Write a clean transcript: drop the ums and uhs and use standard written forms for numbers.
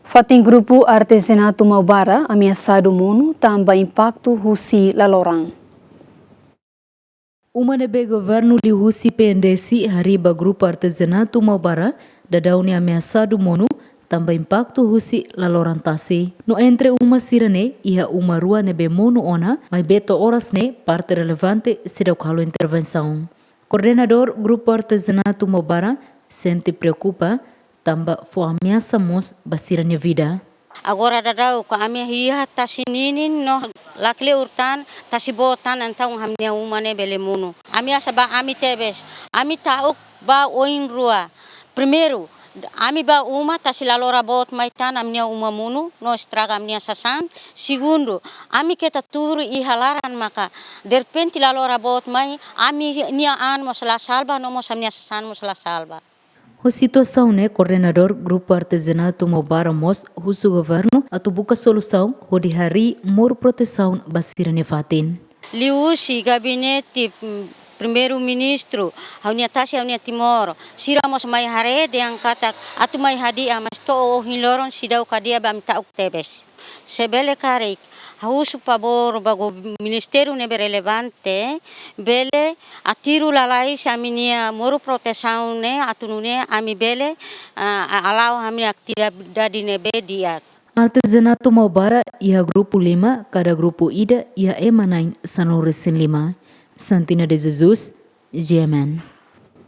Fating grupo artesanato Maubara ameaçado mundo também impacto Russi Lalorang. Uma nebe governo de Russi PNDC hariba grupo artesanato Maubara da dauni ameaçado mundo também impacto Russi Lalorang tasi. No entre uma sirene ia uma rua nebe mono ona, mas beto horas ne parte relevante será o intervenção. Coordenador grupo artesanato Maubara sente preocupa tamba fo ameaça mos basiranya vida. Agora dadau ko ami hiya tasininin no lakle urtan tasibotan antang hamnia umane belemuno. Ami asaba ami tebes. Ami tauk ba oin rua. Primeiro, ami ba uma tasilalora bot maitan amnia umamuno no estraga amnia sasan. Segundo, ami kita turu ihalaran maka derpenti lalora bot mai ami nia an mos la salva no mos amnia sasan mos la salva. A situação né coordenador grupo artesanato Maubara mos husu governo atu buka solução hodi hari mor proteção basira nefatin. Liusi gabinete primeiro-ministro haunia tasi haunia timor siramos mai hare yang katak atu mai hadia mas to hinloron sidau kadia bam tauk tebes. Sebele karek hausu pabor bago ministério nebe relevante bele atiru lalai saminia moro proteção ne atunune ami bele alau ami atividade nebe dia. Artesanato Maubara ia grupo 5, cada grupo ida ia emanain sanores 5. Santina de Jesus, GMN.